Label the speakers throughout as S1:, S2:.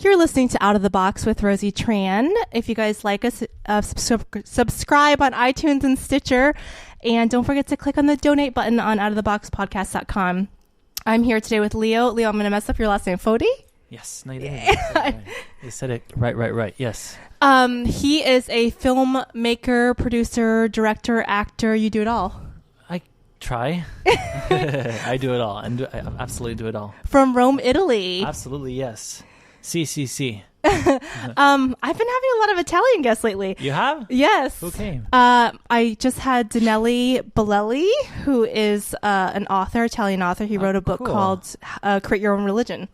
S1: You're listening to Out of the Box with Rosie Tran. If you guys like us, subscribe on iTunes and Stitcher. And don't forget to click on the donate button on outoftheboxpodcast.com. I'm here today with Leo. Leo, I'm going to mess up your last name. Foti?
S2: Yes. No, you didn't. You said it right. Yes.
S1: He is a filmmaker, producer, director, actor. You do it all.
S2: I try. I do it all. I absolutely do it all.
S1: From Rome, Italy.
S2: Absolutely, yes. Si.
S1: I've been having a lot of Italian guests lately.
S2: You have?
S1: Yes.
S2: Who came?
S1: I just had Danelli Bolelli, who is an author, Italian author. He wrote a book called Create Your Own Religion.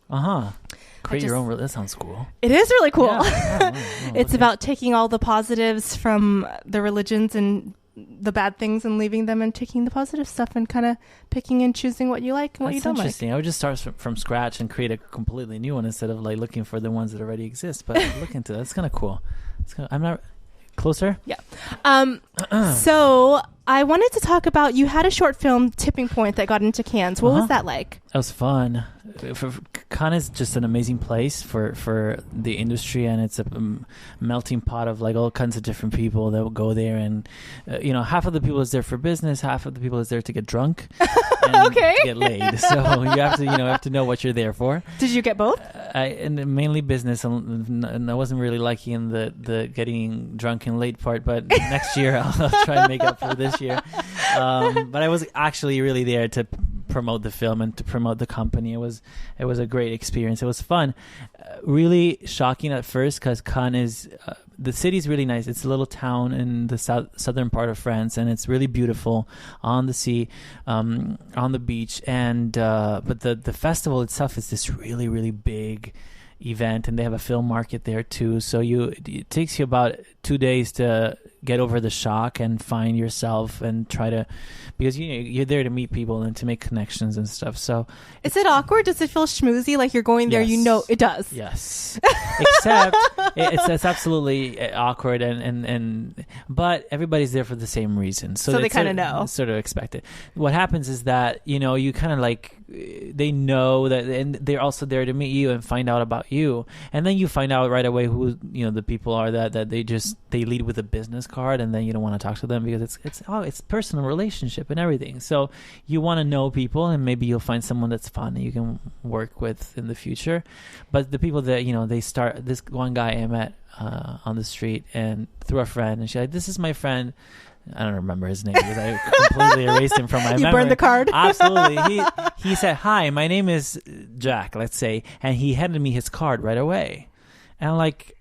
S2: Create Your Own Religion. That sounds cool.
S1: It is really cool.
S2: Yeah.
S1: It's about taking all the positives from the religions and the bad things and leaving them and taking the positive stuff and kind of picking and choosing what you like and what you don't like.
S2: That's interesting. I would just start from scratch and create a completely new one instead of like looking for the ones that already exist. But look into that. It's kind of cool. I'm not closer.
S1: Yeah. So I wanted to talk about, you had a short film, Tipping Point, that got into Cannes. What was that like?
S2: That was fun. Cannes is just an amazing place for the industry, and it's a melting pot of like all kinds of different people that will go there, and half of the people is there for business, half of the people is there to get drunk and to get laid. So you have to know what you're there for. Did you get both? And mainly business, and I wasn't really liking the getting drunk and late part, but next year I'll try and make up for this year. But I was actually really there to promote the film and to promote the company. It was a great experience. It was fun. Really shocking at first because Cannes is the city's really nice. It's a little town in the southern part of France, and it's really beautiful on the sea, on the beach. And but the festival itself is this really, really big event, and they have a film market there too. So it takes you about 2 days to get over the shock and find yourself and try to, because you're there to meet people and to make connections and stuff. So
S1: is it awkward? Does it feel schmoozy? Like you're going there,
S2: yes.
S1: It does.
S2: Yes. Except it's absolutely awkward but everybody's there for the same reason. So
S1: they kind of know.
S2: Sort of expect it. What happens is that, you kind of like, they know that, and they're also there to meet you and find out about you. And then you find out right away who, the people are that they lead with a business card, and then you don't want to talk to them because it's personal relationship and everything. So you want to know people, and maybe you'll find someone that's fun that you can work with in the future. But the people that, they start, this one guy I met on the street and through a friend, and she's like, this is my friend. I don't remember his name because I completely erased him from my memory.
S1: You burned the card?
S2: Absolutely. He said, hi, my name is Jack, let's say, and he handed me his card right away. And I'm like,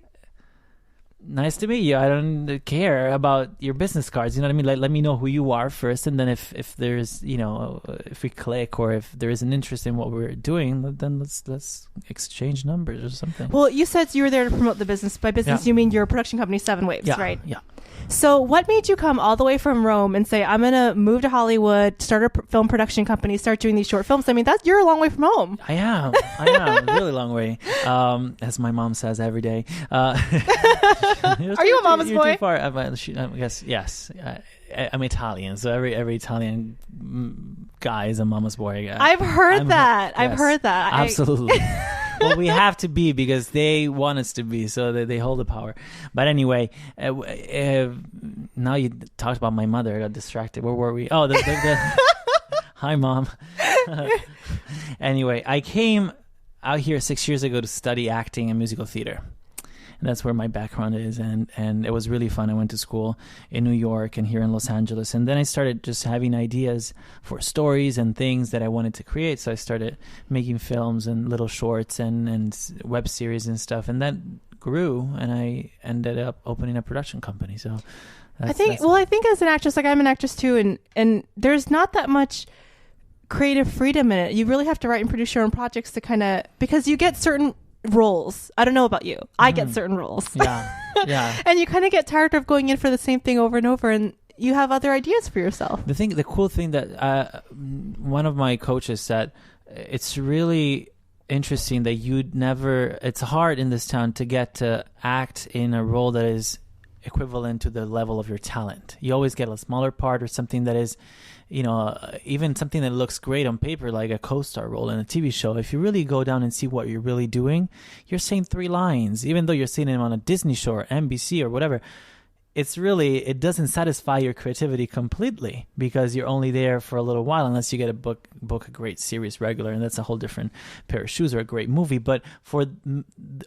S2: nice to meet you. I don't care about your business cards. You know what I mean? Like, let me know who you are first, and then if there's, if we click or if there is an interest in what we're doing, then let's exchange numbers or something.
S1: Well, you said you were there to promote the business. By business, you mean your production company, Seven Waves, right?
S2: Yeah.
S1: So what made you come all the way from Rome and say, I'm going to move to Hollywood, start a film production company, start doing these short films? I mean, you're a long way from home.
S2: I am. A really long way. As my mom says every day.
S1: Are you a mama's boy?
S2: You're too far. I guess, yes. I'm Italian, so every Italian guy is a mama's boy.
S1: I've heard that.
S2: Absolutely. Well, we have to be because they want us to be, so they hold the power. But anyway, now you talked about my mother. I got distracted. Where were we? Oh, hi, Mom. Anyway, I came out here 6 years ago to study acting and musical theater. And that's where my background is, and it was really fun. I went to school in New York and here in Los Angeles, and then I started just having ideas for stories and things that I wanted to create. So I started making films and little shorts and web series and stuff, and that grew, and I ended up opening a production company. So I think as an actress, like I'm an actress too, and there's not that much creative freedom in it. You really have to write and produce your own projects to kind of, because you get certain roles. I don't know about you. I get certain roles. Yeah. And you kind of get tired of going in for the same thing over and over, and you have other ideas for yourself. The cool thing that one of my coaches said, it's really interesting that it's hard in this town to get to act in a role that is equivalent to the level of your talent. You always get a smaller part or something that is even something that looks great on paper, like a co-star role in a TV show, if you really go down and see what you're really doing, you're saying 3 lines, even though you're seeing them on a Disney show or NBC or whatever. It doesn't satisfy your creativity completely, because you're only there for a little while, unless you get a book a great series regular, and that's a whole different pair of shoes, or a great movie. But for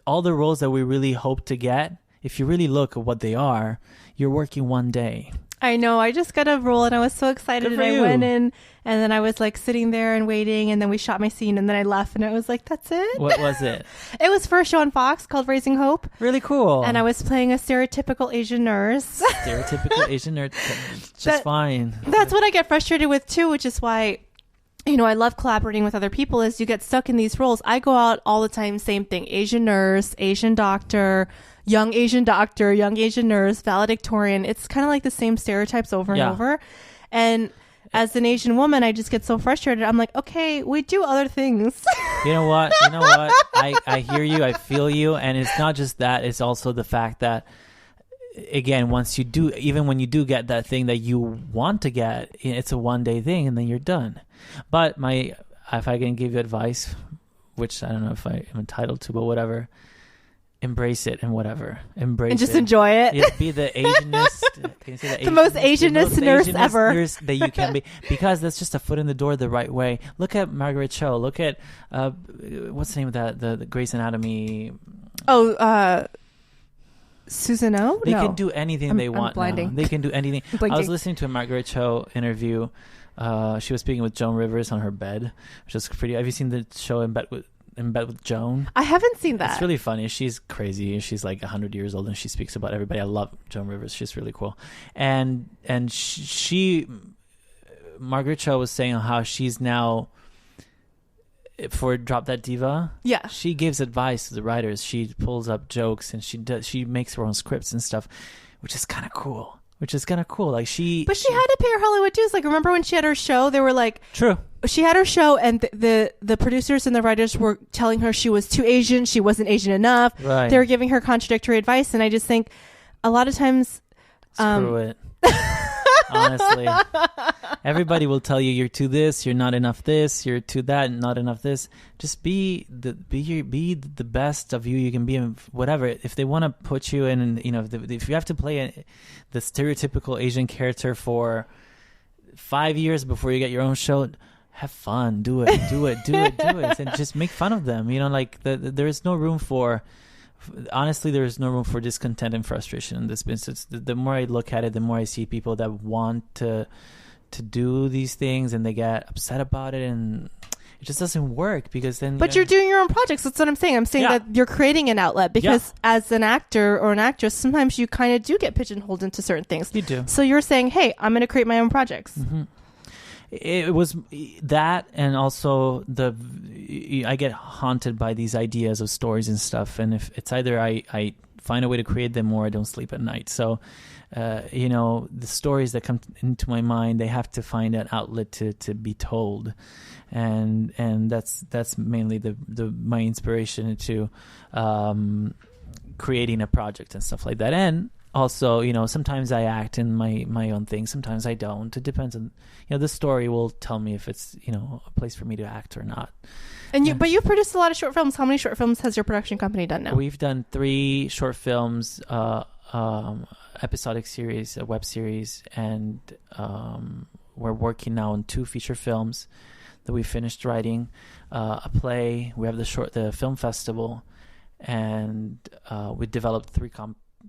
S2: all the roles that we really hope to get, if you really look at what they are, you're working one day.
S1: I know. I just got a role and I was so excited, and I went in, and then I was like sitting there and waiting, and then we shot my scene, and then I left, and I was like, that's it.
S2: What was it?
S1: It was for a show on Fox called Raising Hope.
S2: Really cool.
S1: And I was playing a stereotypical Asian nurse.
S2: Stereotypical Asian nurse. Just fine.
S1: That's what I get frustrated with too, which is why, I love collaborating with other people, is you get stuck in these roles. I go out all the time, same thing, Asian nurse, Asian doctor, young Asian nurse, valedictorian. It's kind of like the same stereotypes over and over. And as an Asian woman, I just get so frustrated. I'm like, okay, we do other things.
S2: You know what? I hear you. I feel you. And it's not just that. It's also the fact that, again, even when you do get that thing that you want to get, it's a one-day thing, and then you're done. But if I can give you advice, which I don't know if I am entitled to, but whatever, embrace it and whatever. Embrace
S1: and just
S2: it.
S1: enjoy it.
S2: Yeah, be the Asianist. Can you say
S1: the most Asianist nurse ever.
S2: Nurse that you can be, because that's just a foot in the door the right way. Look at Margaret Cho. Look at what's the name of that? The Grey's Anatomy.
S1: Oh, Susan O?
S2: They can do anything they want.
S1: Blinding.
S2: They can do anything. I was listening to a Margaret Cho interview. She was speaking with Joan Rivers on her bed, which is pretty. Have you seen the show In Bed with Joan?
S1: I haven't seen that.
S2: It's really funny. She's crazy. She's like 100 years old, and she speaks about everybody. I love Joan Rivers. She's really cool. And she Margaret Cho was saying how she's now, for Drop That Diva, she gives advice to the writers. She pulls up jokes, and she makes her own scripts and stuff, which is kind of cool. Like
S1: but she had to pay her Hollywood dues. Like, remember when she had her show? They were like,
S2: true.
S1: She had her show, and the producers and the writers were telling her she was too Asian. She wasn't Asian enough.
S2: Right.
S1: They were giving her contradictory advice, and I just think a lot of times,
S2: screw it. Honestly, everybody will tell you you're too this, you're not enough this, you're too that, not enough this. Just be the best of you can be, in whatever. If they want to put you in, if you have to play the stereotypical Asian character for 5 years before you get your own show, have fun, do it, and just make fun of them. There is no room for. Honestly, there is no room for discontent and frustration in this business. The more I look at it, the more I see people that want to do these things, and they get upset about it, and it just doesn't work, because then.
S1: But you're doing your own projects. That's what I'm saying. I'm saying that you're creating an outlet, because as an actor or an actress, sometimes you kind of do get pigeonholed into certain things.
S2: You do.
S1: So you're saying, hey, I'm going to create my own projects.
S2: Mm-hmm. It was that, and also I get haunted by these ideas of stories and stuff, and if it's either I find a way to create them, or I don't sleep at night. So the stories that come into my mind, they have to find an outlet to be told, and that's mainly my inspiration into creating a project and stuff like that. And also, sometimes I act in my own thing, sometimes I don't. It depends on, the story will tell me if it's, a place for me to act or not.
S1: And but you've produced a lot of short films. How many short films has your production company done now?
S2: We've done 3 short films, episodic series, a web series, and we're working now on 2 feature films that we finished writing, a play. We have the film festival, and we developed 3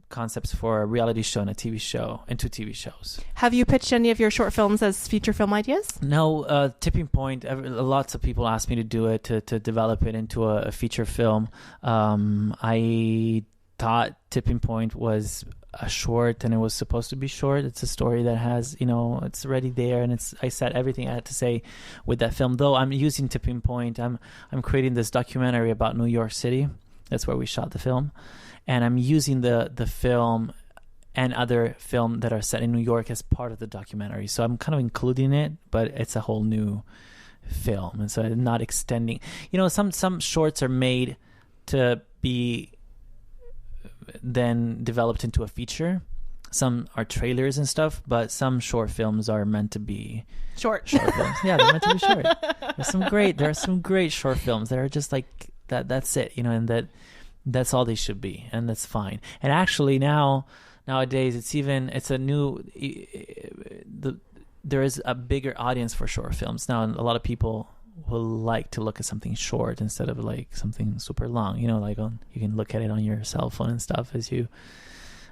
S2: concepts for a reality show and a TV show, and 2 TV shows. Have you pitched any of your short films as feature film ideas? No. Tipping Point, lots of people asked me to do it, to develop it into a feature film. I thought Tipping Point was a short, and it was supposed to be short. It's a story that has, it's already there, and I said everything I had to say with that film. Though I'm using Tipping Point, I'm creating this documentary about New York City. That's where we shot the film. And I'm using the film and other film that are set in New York as part of the documentary. So I'm kind of including it, but it's a whole new film. And so I'm not extending. Some shorts are made to be then developed into a feature. some are trailers and stuff, but some short films are meant to be
S1: short
S2: films. Yeah, they're meant to be short. There are some great short films that are just like that. That's it, and that's all they should be, and that's fine. And actually nowadays there is a bigger audience for short films now, and a lot of people will like to look at something short instead of like something super long. You can look at it on your cell phone and stuff as you,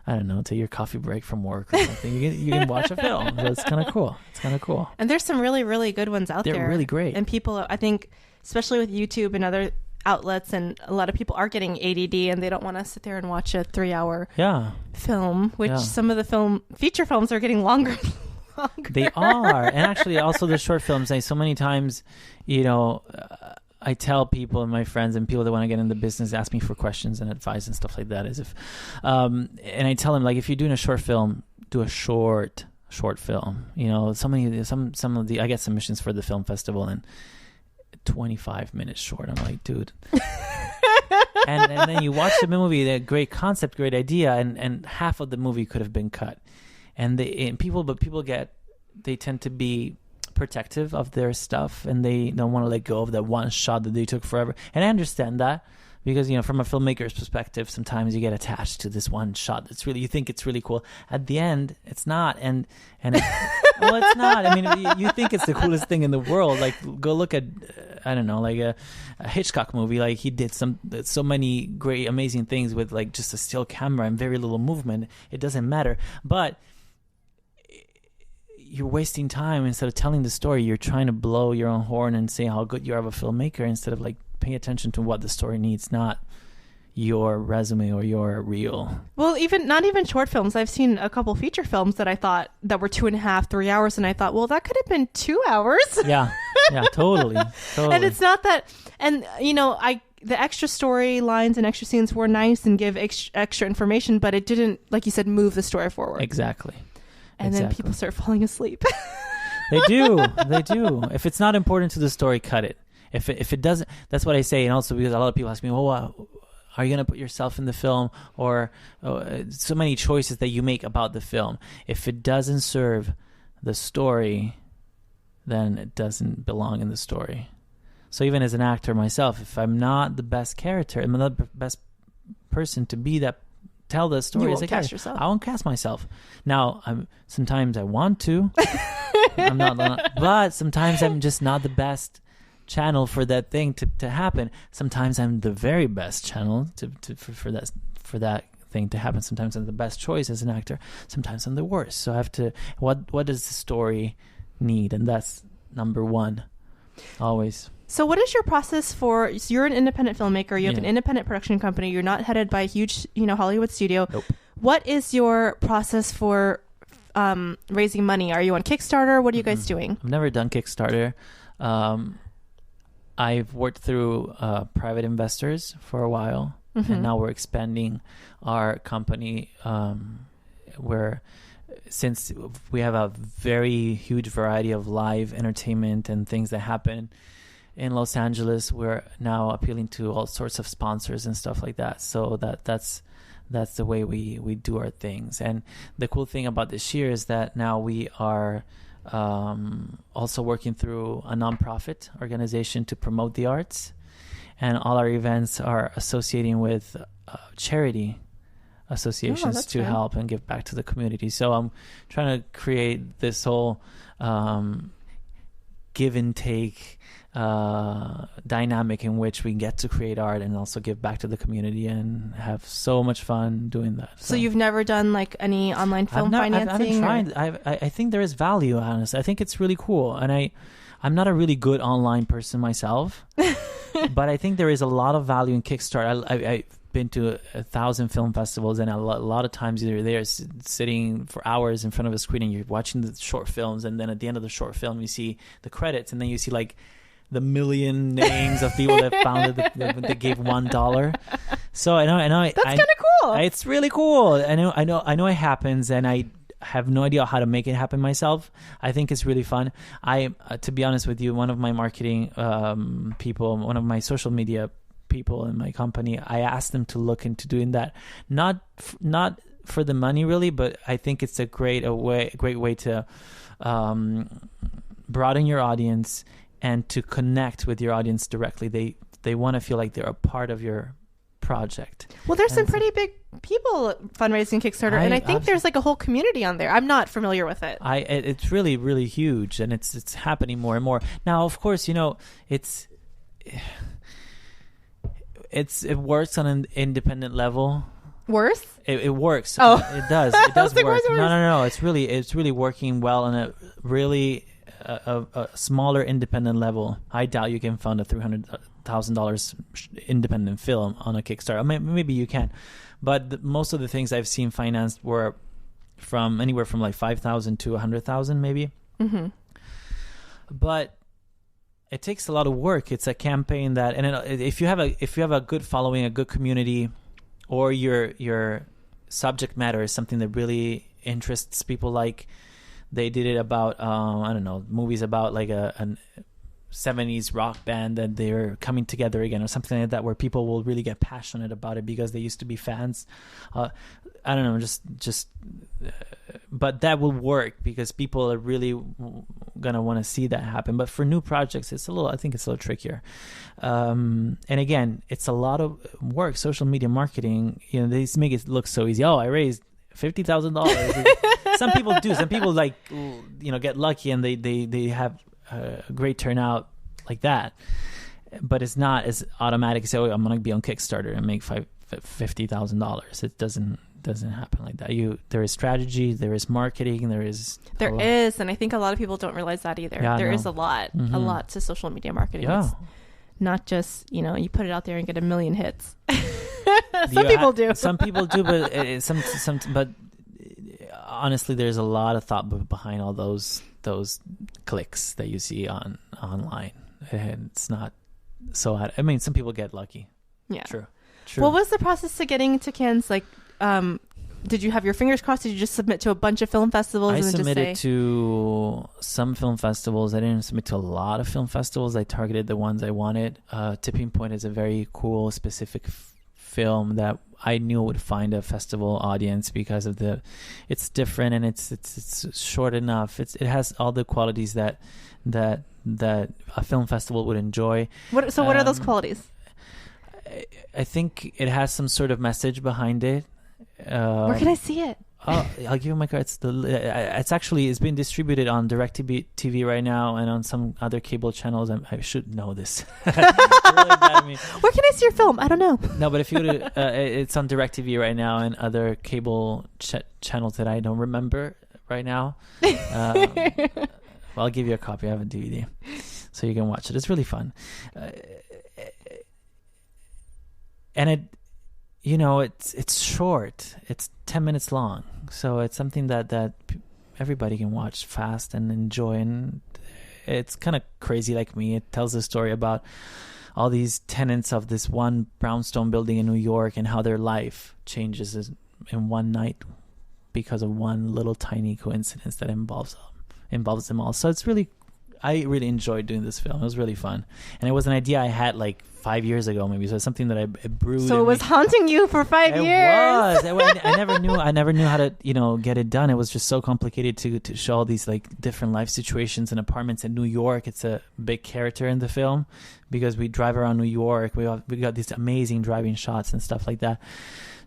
S2: I don't know, take your coffee break from work or something. You can watch a film. So it's kind of cool.
S1: And there's some really, really good ones out there.
S2: They're really great.
S1: And people, I think, especially with YouTube and other outlets, and a lot of people are getting ADD and they don't want to sit there and watch a 3-hour film, which some of the feature films are getting longer.
S2: They are. And actually also the short films, so many times, I tell people and my friends and people that want to get in the business ask me for questions and advice and stuff like that, as if and I tell them, like, if you're doing a short film, do a short film. Some of the I get submissions for the film festival and 25 minutes short. I'm like, dude. and then you watch the movie, the great concept, great idea, and half of the movie could have been cut. People tend to be protective of their stuff, and they don't want to let go of that one shot that they took forever. And I understand that, because from a filmmaker's perspective, sometimes you get attached to this one shot that's really, you think it's really cool. At the end, it's not, well, it's not. I mean, you think it's the coolest thing in the world. Like, go look at I don't know, like a Hitchcock movie. Like, he did so many great, amazing things with like just a still camera and very little movement. It doesn't matter, but you're wasting time. Instead of telling the story, you're trying to blow your own horn and say how good you are of a filmmaker, instead of like paying attention to what the story needs, not your resume or your reel.
S1: Well, not even short films. I've seen a couple feature films that I thought that were 2.5, 3 hours, and I thought, well, that could have been 2 hours.
S2: Yeah, totally.
S1: And it's not that, and the extra storylines and extra scenes were nice and give extra information, but it didn't, like you said, move the story forward.
S2: Exactly.
S1: And then people start falling asleep.
S2: They do. If it's not important to the story, cut it. If it doesn't, that's what I say. And also because a lot of people ask me, well, are you going to put yourself in the film? Or so many choices that you make about the film. If it doesn't serve the story, then it doesn't belong in the story. So even as an actor myself, if I'm not the best character, I'm not the best person to be that, tell the story.
S1: You won't cast yourself.
S2: I won't cast myself. Now, sometimes I want to. But sometimes I'm just not the best channel for that thing to happen. Sometimes I'm the very best channel for that thing to happen. Sometimes I'm the best choice as an actor. Sometimes I'm the worst. So I have to. What does the story need? And that's number one, always.
S1: So what is your process so you're an independent filmmaker, you have an independent production company, you're not headed by a huge, Hollywood studio.
S2: Nope.
S1: What is your process for raising money? Are you on Kickstarter? What are you guys doing?
S2: I've never done Kickstarter. I've worked through private investors for a while, and now we're expanding our company since we have a very huge variety of live entertainment and things that happen in Los Angeles, we're now appealing to all sorts of sponsors and stuff like that. So that's the way we do our things. And the cool thing about this year is that now we are also working through a nonprofit organization to promote the arts, and all our events are associating with charity associations to help and give back to the community. So I'm trying to create this whole give and take dynamic in which we get to create art and also give back to the community and have so much fun doing that.
S1: So you've never done like any online film financing?
S2: I haven't tried. I think there is value, honestly. I think it's really cool. And I'm not a really good online person myself, but I think there is a lot of value in Kickstarter. I've been to 1,000 film festivals, and a lot of times you're there sitting for hours in front of a screen and you're watching the short films, and then at the end of the short film you see the credits, and then you see like the million names of people that found it that gave $1. So I know that's
S1: kind of cool.
S2: It's really cool. I know it happens, and I have no idea how to make it happen myself. I think it's really fun. To be honest with you, one of my marketing people, one of my social media people in my company, I asked them to look into doing that, not for the money really, but I think it's a great way to broaden your audience and to connect with your audience directly. They want to feel like they're a part of your project.
S1: Well, there's some pretty big people fundraising Kickstarter, and I think there's like a whole community on there. I'm not familiar with it.
S2: It's really, really huge, and it's happening more and more. Now, of course, you know, it works on an independent level.
S1: Worse?
S2: It works.
S1: Oh.
S2: It does. It does
S1: like,
S2: work. No. It's really working well on a really a smaller independent level. I doubt you can fund a $300,000 independent film on a Kickstarter. Maybe you can, but most of the things I've seen financed were from anywhere from like $5,000 to $100,000, maybe.
S1: Mm-hmm.
S2: But it takes a lot of work. It's a campaign that, and if you have a good following, a good community, or your subject matter is something that really interests people, like they did it about I don't know, movies about like a 70s rock band that they're coming together again, or something like that, where people will really get passionate about it because they used to be fans. I don't know, but that will work because people are really gonna want to see that happen. But for new projects, I think it's a little trickier. And again, it's a lot of work. Social media marketing, you know, they make it look so easy. Oh, I raised $50,000. Some people do. Some people, like, you know, get lucky and they have a great turnout like that. But it's not as automatic as, oh, I'm going to be on Kickstarter and make $50,000. It doesn't happen like that. There is strategy, there is marketing, there is,
S1: and I think a lot of people don't realize that either.
S2: Yeah,
S1: there is a lot to social media marketing.
S2: Yeah.
S1: It's not just, you know, you put it out there and get a million hits. Some people do, but but honestly, there's a lot of thought behind all those clicks that you see online. And it's not so. I mean, some people get lucky. Yeah,
S2: true.
S1: What was the process to getting into Cannes? Like, did you have your fingers crossed? Did you just submit to a bunch of film festivals?
S2: I submitted to some film festivals. I didn't submit to a lot of film festivals. I targeted the ones I wanted. Tipping Point is a very cool, specific film that I knew would find a festival audience because of it's different and it's short enough. It has all the qualities that a film festival would enjoy.
S1: What are those qualities?
S2: I think it has some sort of message behind it.
S1: Where can I see it?
S2: Oh, I'll give you my card. It's been distributed on DirecTV right now and on some other cable channels. I should know this. Really bad at me.
S1: Where can I see your film? I don't know.
S2: No, but if you would, it's on DirecTV right now and other cable channels that I don't remember right now. Well, I'll give you a copy. I have a DVD, so you can watch it. It's really fun. And it, you know, it's short. It's 10 minutes long, so it's something that everybody can watch fast and enjoy. And it's kind of crazy like me. It tells a story about all these tenants of this one brownstone building in New York and how their life changes in one night because of one little tiny coincidence that involves them all. So I really enjoyed doing this film. It was really fun, and it was an idea I had like 5 years ago, maybe. So it's something that I brewed.
S1: So it was haunting you for 5 years.
S2: It was. I never knew how to, you know, get it done. It was just so complicated to show all these like different life situations and apartments in New York. It's a big character in the film because we drive around New York. We got these amazing driving shots and stuff like that.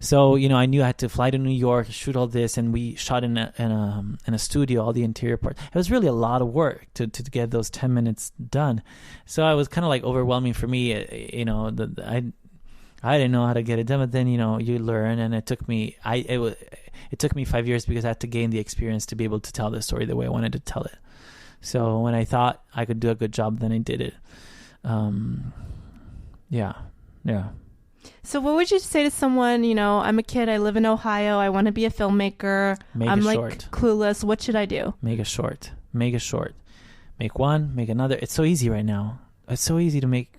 S2: So, you know, I knew I had to fly to New York, shoot all this, and we shot in a studio, all the interior parts. It was really a lot of work to get those 10 minutes done. So it was kind of like overwhelming for me. You know, I didn't know how to get it done, but then, you know, you learn, and it took me 5 years because I had to gain the experience to be able to tell the story the way I wanted to tell it. So when I thought I could do a good job, then I did it. Yeah.
S1: So what would you say to someone, you know, I'm a kid, I live in Ohio, I want to be a filmmaker, I'm like
S2: short.
S1: Clueless, what should I do?
S2: Make a short. Make one, make another. It's so easy right now. It's so easy to make.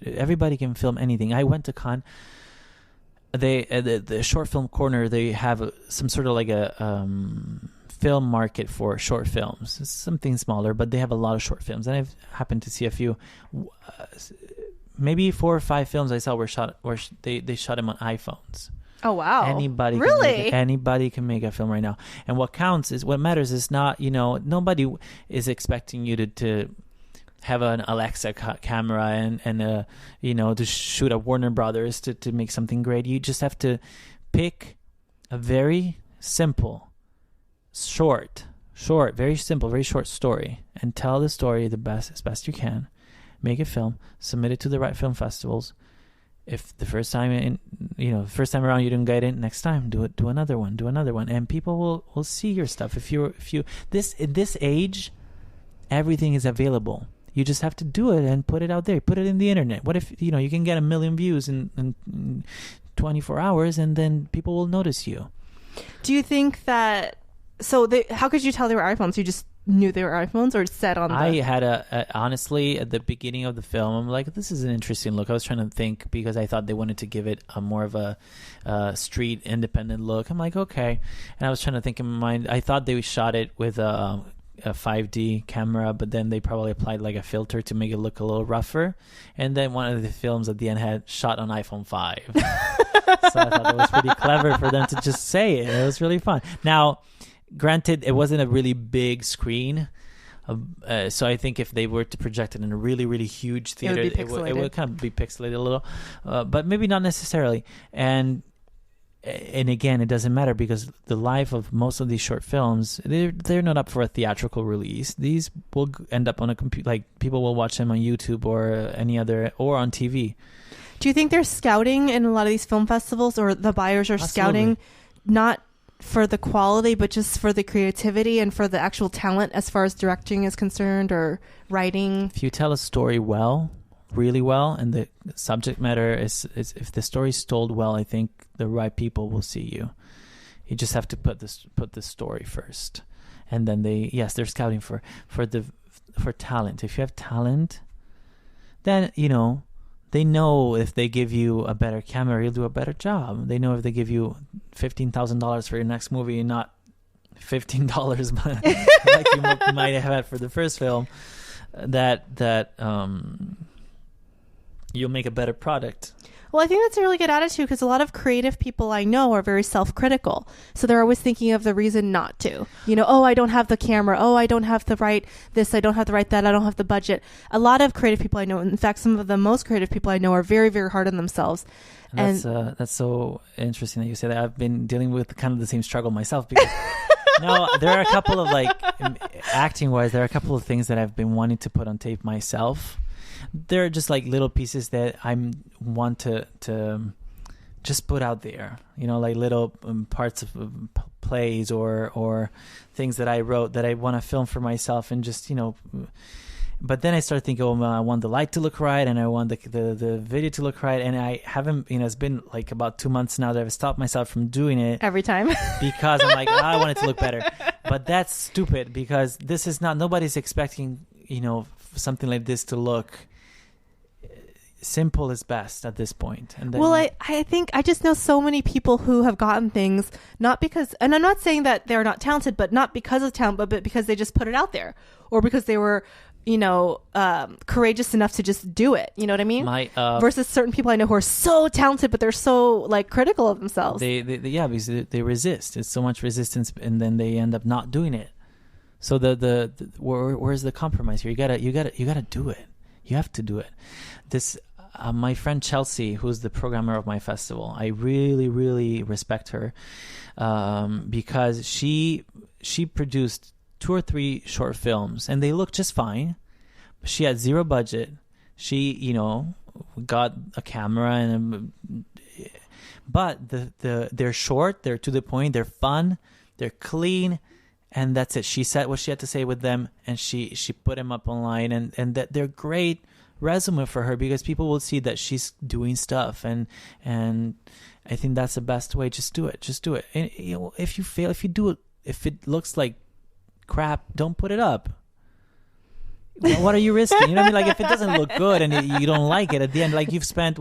S2: Everybody can film anything. I went to Cannes. The short film corner, they have some sort of like a film market for short films. It's something smaller, but they have a lot of short films. And I've happened to see a few. Maybe 4 or 5 films I saw were shot, they shot them on iPhones.
S1: Oh wow!
S2: Anybody can make a film right now. And what matters is not, nobody is expecting you to have an Alexa camera and to shoot at Warner Brothers to make something great. You just have to pick a very simple, very simple, very short story, and tell the story as best you can. Make a film, submit it to the right film festivals. If the first time around you didn't get it, next time do another one, and people will see your stuff. In this age, everything is available. You just have to do it and put it out there. Put it in the internet. What if you can get 1 million views in 24 hours, and then people will notice you?
S1: Do you think that? So how could you tell they were iPhones? You just knew they were iPhones, or set on?
S2: I had honestly at the beginning of the film, I'm like, this is an interesting look. I was trying to think because I thought they wanted to give it a more of a street independent look. I'm like, okay, and I was trying to think in my mind. I thought they shot it with a 5D camera, but then they probably applied like a filter to make it look a little rougher. And then one of the films at the end had shot on iPhone 5. So I thought it was pretty clever for them to just say it. It was really fun. Now, granted, it wasn't a really big screen. So I think if they were to project it in a really, really huge theater, it would kind of be pixelated a little, but maybe not necessarily. And again, it doesn't matter because the life of most of these short films, they're not up for a theatrical release. These will end up on a computer, like people will watch them on YouTube or any other, or on TV.
S1: Do you think they're scouting in a lot of these film festivals, or the buyers are scouting not for the quality, but just for the creativity and for the actual talent as far as directing is concerned, or writing? If
S2: you tell a story really well, and the subject matter is if the story's told well, I think the right people will see you. You just have to put the story first, and then they're scouting for talent. If you have talent, then they know if they give you a better camera, you'll do a better job. They know if they give you $15,000 for your next movie, not $15 like you might have had for the first film, that you'll make a better product.
S1: Well, I think that's a really good attitude, because a lot of creative people I know are very self-critical. So they're always thinking of the reason not to. Oh, I don't have the camera. Oh, I don't have the right this. I don't have the right that. I don't have the budget. A lot of creative people I know, in fact, some of the most creative people I know, are very, very hard on themselves.
S2: And that's so interesting that you say that. I've been dealing with kind of the same struggle myself, because no, there are a couple of, like, acting-wise, there are a couple of things that I've been wanting to put on tape myself. They're just like little pieces that I want to just put out there, like little parts of plays or things that I wrote that I want to film for myself, and just But then I started thinking, I want the light to look right, and I want the video to look right, and I haven't. It's been like about 2 months now that I've stopped myself from doing it
S1: every time
S2: because I'm like, I want it to look better, but that's stupid, because this is not. Nobody's expecting something like this to look. Simple is best at this point. And then,
S1: I think I just know so many people who have gotten things not because, and I'm not saying that they're not talented, but not because of talent, but because they just put it out there, or because they were, courageous enough to just do it. You know what I mean? Versus certain people I know who are so talented, but they're so like critical of themselves.
S2: Because they resist. It's so much resistance, and then they end up not doing it. So where's the compromise here? You gotta do it. You have to do it. This my friend Chelsea, who's the programmer of my festival, I really, really respect her, because she produced 2 or 3 short films, and they look just fine. She had zero budget. She got a camera, but they're short, they're to the point, they're fun, they're clean. And that's it. She said what she had to say with them, and she put them up online, and that they're great resume for her, because people will see that she's doing stuff, and I think that's the best way. Just do it. And if you fail, if it looks like crap, don't put it up. What are you risking? You know what I mean? Like, if it doesn't look good and you don't like it at the end, like you've spent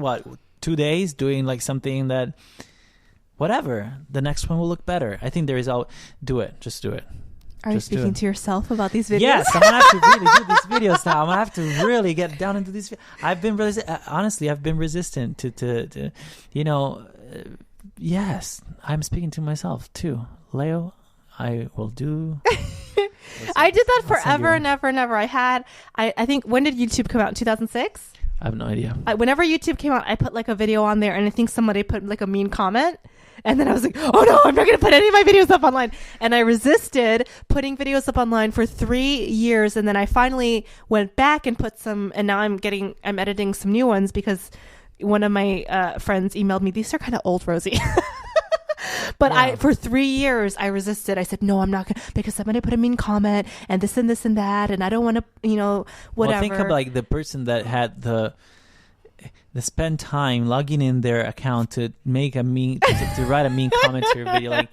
S2: 2 days doing like something that. Whatever, the next one will look better. I think do it. Just do it.
S1: Are you speaking to yourself about these videos?
S2: Yes, I'm gonna have to really do these videos now. I'm gonna have to really get down into these. I've been really, honestly, I've been resistant to Yes, I'm speaking to myself too. Leo, I will do.
S1: I did that forever and ever and ever. I think, when did YouTube come out? In 2006?
S2: I have no idea.
S1: Whenever YouTube came out, I put like a video on there, and I think somebody put like a mean comment. And then I was like, oh no, I'm not going to put any of my videos up online. And I resisted putting videos up online for 3 years. And then I finally went back and put some, and now I'm editing some new ones because one of my friends emailed me, these are kind of old, Rosie. But for 3 years, I resisted. I said, no, I'm not going to, because somebody put a mean comment and this and this and that. And I don't want to, whatever.
S2: Well, think of like the person that had the spend time logging in their account to make a mean to write a mean comment to your video, like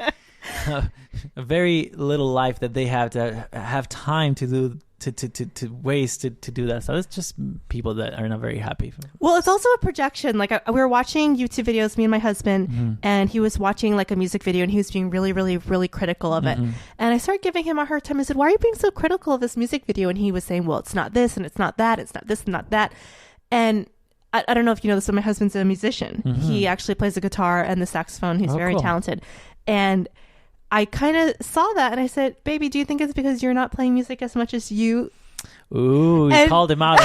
S2: a very little life that they have to have time to do to waste to do that. So it's just people that are not very happy.
S1: Well, it's also a projection. Like we were watching YouTube videos, me and my husband, and he was watching like a music video, and he was being really, really, really critical of it. And I started giving him a hard time. I said, "Why are you being so critical of this music video?" And he was saying, "Well, it's not this and it's not that. It's not this and not that." And I don't know if you know this, but my husband's a musician. He actually plays the guitar and the saxophone. He's very talented. And I kind of saw that and I said, baby, do you think it's because you're not playing music as much as you?
S2: Ooh, you called him out.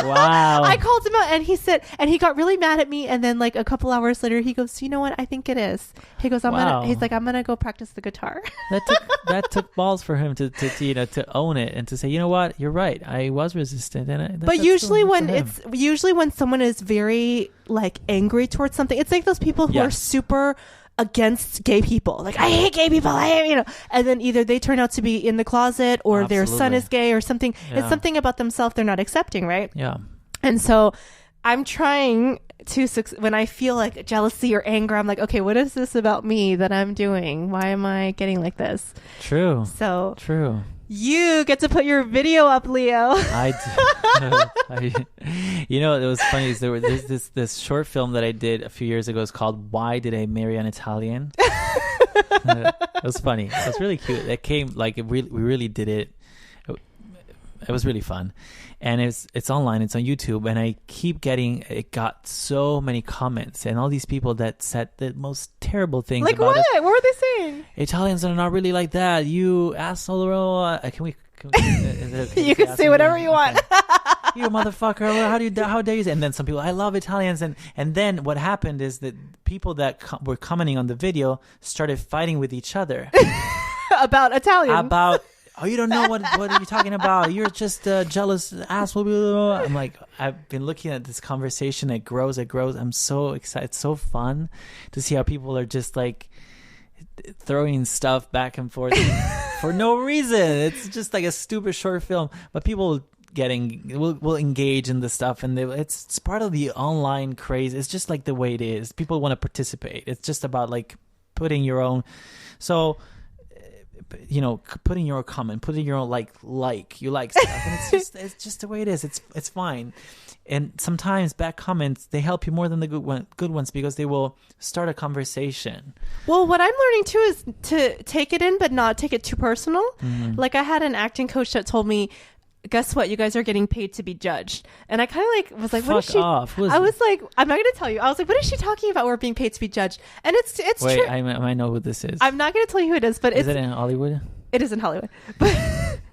S2: Wow.
S1: I called him out and he said, and he got really mad at me. And then like a couple hours later, he goes, you know what? I think it is. He goes, I'm going to go practice the guitar.
S2: That took balls for him to own it and to say, you know what? You're right. I was resistant.
S1: But usually when someone is very like angry towards something, it's like those people who are super against gay people, like I hate gay people, and then either they turn out to be in the closet or their son is gay or something. It's something about themselves they're not accepting, right? And so I'm trying to, when I feel like jealousy or anger, I'm like, okay, what is this about me that I'm doing? Why am I getting like this?
S2: True. You
S1: get to put your video up, Leo.
S2: I do. It was funny. There's this short film that I did a few years ago. It's called "Why Did I Marry an Italian?" It was funny. It was really cute. It came like we really did it. It was really fun, and it's online. It's on YouTube, and it got so many comments, and all these people that said the most terrible things.
S1: Like
S2: about
S1: what?
S2: It.
S1: What were they saying?
S2: Italians are not really like that. You asshole. Can we
S1: you can say whatever you want.
S2: You motherfucker! How dare you? And then some people, I love Italians, and then what happened is that people that were commenting on the video started fighting with each other
S1: about Italians.
S2: Oh, you don't know what are you talking about? You're just a jealous asshole. I'm like, I've been looking at this conversation. It grows. I'm so excited. It's so fun to see how people are just like throwing stuff back and forth for no reason. It's just like a stupid short film, but people will engage in the stuff, and it's part of the online craze. It's just like the way it is. People want to participate. It's just about like putting your own. So. Putting your comment, putting your own like you like stuff, and it's just the way it is. It's fine. And sometimes bad comments, they help you more than the good ones because they will start a conversation.
S1: Well, what I'm learning too is to take it in, but not take it too personal. Like I had an acting coach that told me, guess what? You guys are getting paid to be judged. And I kind of was like, what is she? I was like, I'm not going to tell you. I was like, what is she talking about? We're being paid to be judged. And it's
S2: Wait,
S1: true.
S2: I might know who this is.
S1: I'm not going to tell you who it is, but
S2: is it in Hollywood?
S1: It is in Hollywood.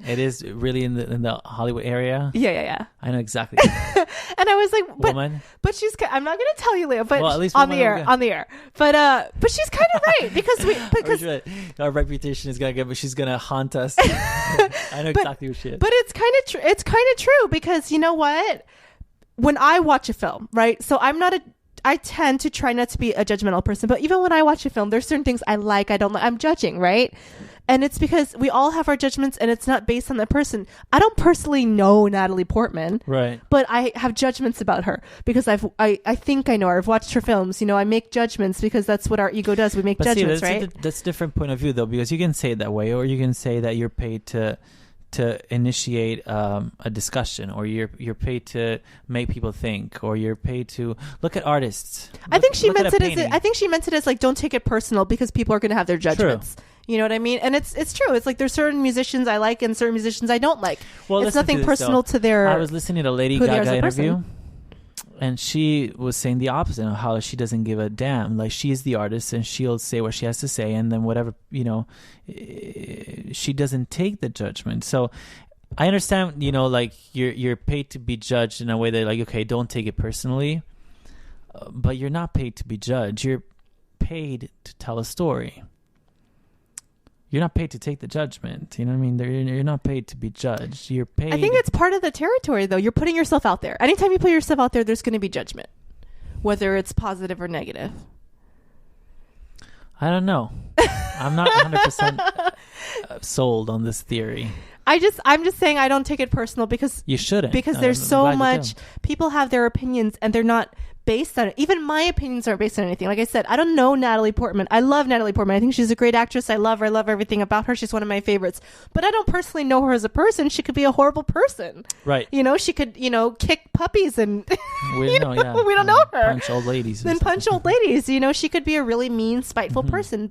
S2: It is really in the Hollywood area.
S1: Yeah.
S2: I know exactly.
S1: And I was like,
S2: woman.
S1: But she's. I'm not going to tell you, Leo. But
S2: well, at least
S1: on the air. But she's kind of right because
S2: our reputation is gonna get, but she's gonna haunt us. I know exactly who she is.
S1: But it's kind of true. It's kind of true because you know what? When I watch a film, right? So I tend to try not to be a judgmental person, but even when I watch a film, there's certain things I like, I don't like. I'm judging, right? And it's because we all have our judgments, and it's not based on the person. I don't personally know Natalie Portman,
S2: right?
S1: But I have judgments about her because I think I know her. I've watched her films. I make judgments because that's what our ego does. We make judgments, right?
S2: That's a different point of view, though, because you can say it that way, or you can say that you're paid to initiate a discussion, or you're paid to make people think, or you're paid to look at artists.
S1: I think she meant it as like, don't take it personal because people are going to have their judgments. True. You know what I mean? And it's true. It's like there's certain musicians I like and certain musicians I don't like. Well, it's nothing personal to their.
S2: I was listening to a Lady Gaga interview. And she was saying the opposite of how she doesn't give a damn. Like, she is the artist and she'll say what she has to say, and then whatever, she doesn't take the judgment. So I understand, like you're paid to be judged in a way that, like, okay, don't take it personally, but you're not paid to be judged. You're paid to tell a story. You're not paid to take the judgment. You know what I mean? You're not paid to be judged. You're paid.
S1: I think it's part of the territory, though. You're putting yourself out there. Anytime you put yourself out there, there's going to be judgment, whether it's positive or negative.
S2: I don't know. I'm not 100% sold on this theory.
S1: I'm just saying I don't take it personal because
S2: you shouldn't.
S1: Because there's so much. People have their opinions and they're not based on it. Even my opinions aren't based on anything. Like I said, I don't know Natalie Portman. I love Natalie Portman. I think she's a great actress. I love her. I love everything about her. She's one of my favorites. But I don't personally know her as a person. She could be a horrible person.
S2: Right.
S1: She could, kick puppies and
S2: we don't
S1: know her.
S2: Punch old ladies.
S1: Then punch old ladies. She could be a really mean, spiteful person.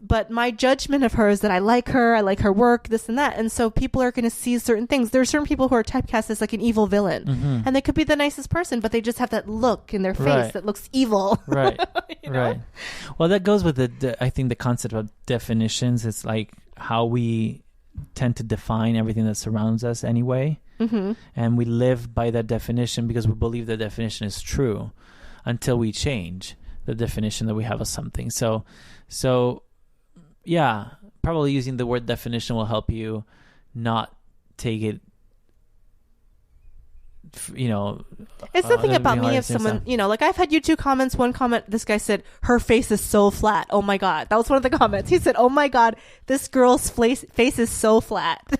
S1: But my judgment of her is that I like her work, this and that. And so people are going to see certain things. There are certain people who are typecast as like an evil villain. And they could be the nicest person, but they just have that look in their face that looks evil.
S2: Right. Right. Well, that goes with I think the concept of definitions. It's like how we tend to define everything that surrounds us anyway. And we live by that definition because we believe the definition is true until we change the definition that we have of something. So yeah, probably using the word definition will help you not take it,
S1: It's nothing about me if someone, like I've had YouTube comments. One comment, this guy said, her face is so flat. Oh my God. That was one of the comments. He said, oh my God, this girl's face is so flat.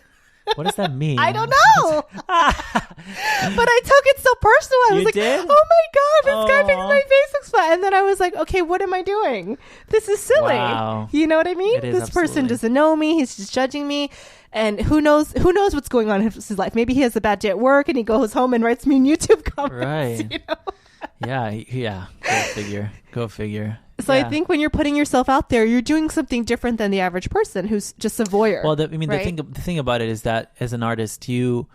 S2: What does that mean?
S1: I don't know. But I took it so personal. I was like,
S2: did?
S1: oh my God, this guy thinks my face looks flat. And then I was like, okay, what am I doing? This is silly.
S2: Wow.
S1: You know what I mean? This person doesn't know me. He's just judging me. And who knows what's going on in his life. Maybe he has a bad day at work and he goes home and writes me in YouTube comments.
S2: Right. Yeah. Go figure.
S1: So I think when you're putting yourself out there, you're doing something different than the average person who's just a voyeur.
S2: Well, the thing about it is that as an artist, you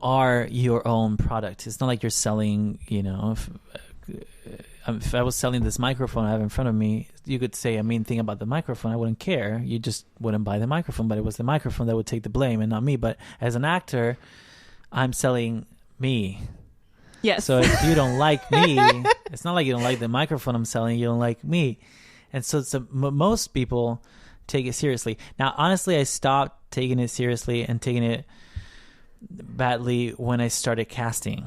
S2: are your own product. It's not like you're selling, if I was selling this microphone I have in front of me, you could say a mean thing about the microphone. I wouldn't care. You just wouldn't buy the microphone, but it was the microphone that would take the blame and not me. But as an actor, I'm selling me.
S1: Yes.
S2: So if you don't like me, it's not like you don't like the microphone I'm selling. You don't like me. And so most people take it seriously. Now, honestly, I stopped taking it seriously and taking it badly when I started casting.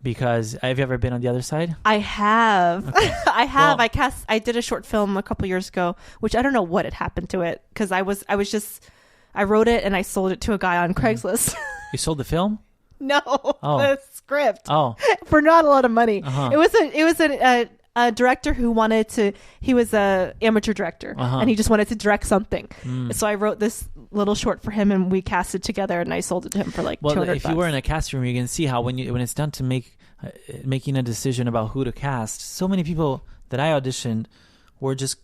S2: Because have you ever been on the other side?
S1: I have.
S2: Okay.
S1: I have. Well, I did a short film a couple years ago, which I don't know what had happened to it. Because I wrote it and I sold it to a guy on Craigslist.
S2: You sold the film?
S1: No, the script.
S2: Oh,
S1: for not a lot of money.
S2: Uh-huh.
S1: It was a director who he was a amateur director, and he just wanted to direct something. So I wrote this little short for him, and we cast it together, and I sold it to him for like $200.
S2: Well, if you were in a casting room, you can see how when it's done to making a decision about who to cast, so many people that I auditioned were just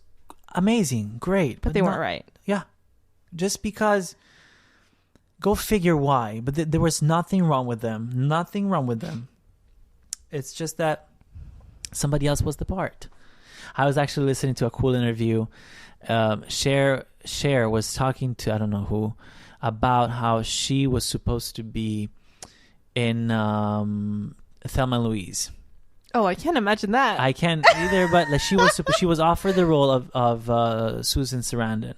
S2: amazing, great,
S1: but they weren't right.
S2: Yeah, just because. Go figure why. But there was nothing wrong with them. Nothing wrong with them. It's just that somebody else was the part. I was actually listening to a cool interview. Cher was talking to I don't know who about how she was supposed to be in Thelma and Louise.
S1: Oh, I can't imagine that.
S2: I can't either. But like, she was offered the role of Susan Sarandon.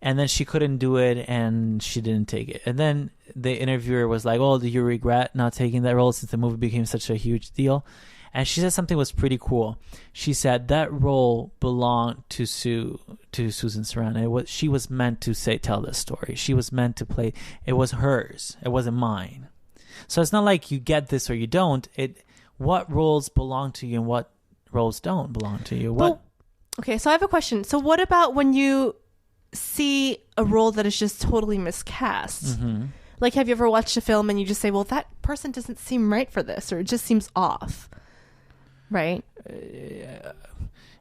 S2: And then she couldn't do it, and she didn't take it. And then the interviewer was like, "Oh, do you regret not taking that role since the movie became such a huge deal?" And she said something was pretty cool. She said that role belonged to Susan Sarandon. She was meant to tell the story. She was meant to play. It was hers. It wasn't mine. So it's not like you get this or you don't. What roles belong to you and what roles don't belong to you?
S1: Okay, so I have a question. So what about when you see a role that is just totally miscast?
S2: Mm-hmm.
S1: Like, have you ever watched a film and you just say, well, that person doesn't seem right for this, or it just seems off, right?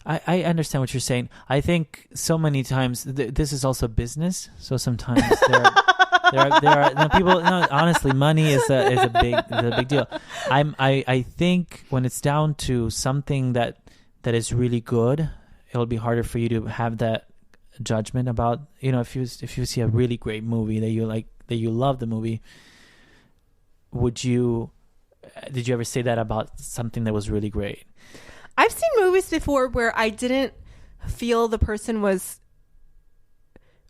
S2: I understand what you're saying. I think so many times this is also business, so sometimes There are no, people. No, honestly, money is a big deal. I think when it's down to something that is really good, it'll be harder for you to have that judgment about, if you see a really great movie that you like, that you love the movie. Did you ever say that about something that was really great?
S1: I've seen movies before where I didn't feel the person was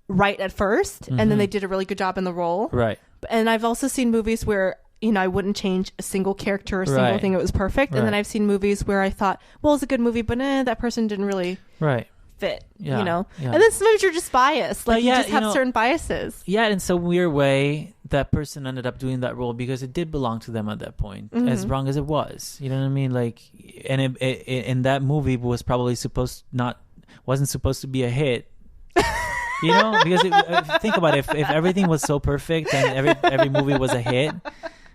S1: right at first, and then they did a really good job in the role.
S2: Right.
S1: And I've also seen movies where, I wouldn't change a single character or a single thing. It was perfect. And then I've seen movies where I thought, well, it's a good movie, but that person didn't really fit, And then sometimes you're just biased. Like, you just have certain biases.
S2: Yeah, in some weird way, that person ended up doing that role because it did belong to them at that point, as wrong as it was. You know what I mean? Like, and in that movie was probably wasn't supposed to be a hit. Because think about it, if everything was so perfect and every movie was a hit,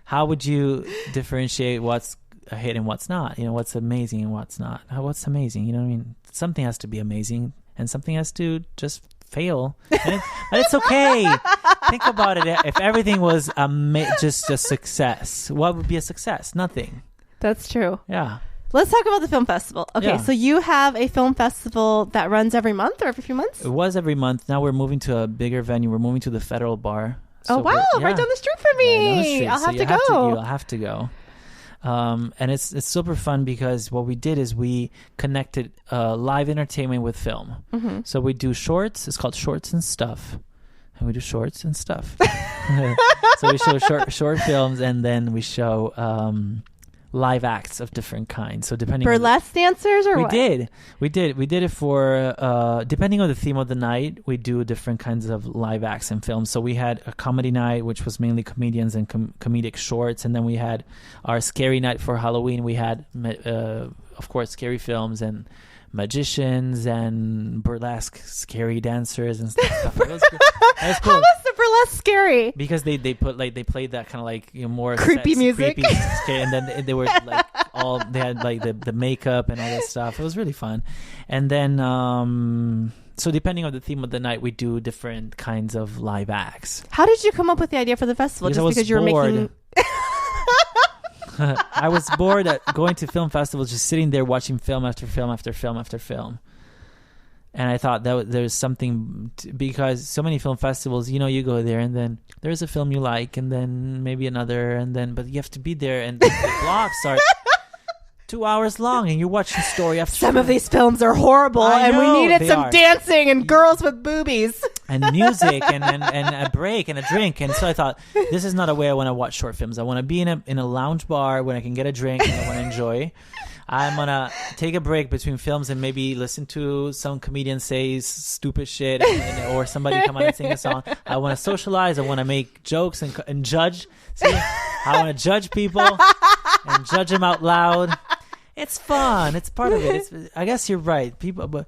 S2: how would you differentiate what's a hit and what's not? What's amazing and what's not? What's amazing? You know what I mean? Something has to be amazing and something has to just fail. And it's okay. Think about it. If everything was just a success, what would be a success? Nothing.
S1: That's true.
S2: Yeah.
S1: Let's talk about the film festival. Okay,
S2: Yeah.
S1: so you have a film festival that runs every month or every few months?
S2: It was every month. Now we're moving to a bigger venue. We're moving to the Federal Bar.
S1: So right down the street from me. I'll have to go.
S2: You'll have to go. And it's super fun because what we did is we connected live entertainment with film. Mm-hmm. So we do shorts. It's called Shorts and Stuff. And we do shorts and stuff. So we show short films, and then we show live acts of different kinds. So depending
S1: burlesque dancers or
S2: we
S1: what?
S2: We did it for depending on the theme of the night, we do different kinds of live acts and films. So we had a comedy night, which was mainly comedians and comedic shorts, and then we had our scary night for Halloween. We had of course scary films and magicians and burlesque scary dancers and stuff. It was cool.
S1: How was the burlesque scary?
S2: Because they played that kind of like more
S1: creepy music,
S2: and then they were like they had like the makeup and all that stuff. It was really fun. And then so depending on the theme of the night, we do different kinds of live acts.
S1: How did you come up with the idea for the festival? Because you were making
S2: I was bored at going to film festivals, just sitting there watching film after film after film after film. And I thought that there's something because so many film festivals, you go there and then there's a film you like and then maybe another but you have to be there and the blocks are 2 hours long and you're watching story after
S1: some of these films are horrible and we needed some dancing and girls with boobies
S2: and music and a break and a drink. And so I thought, this is not a way I want to watch short films. I want to be in a lounge bar where I can get a drink and I want to enjoy. I'm going to take a break between films and maybe listen to some comedian say stupid shit or somebody come out and sing a song. I want to socialize. I want to make jokes and judge. See, I want to judge people and judge them out loud. It's fun. It's part of it. I guess you're right. People, but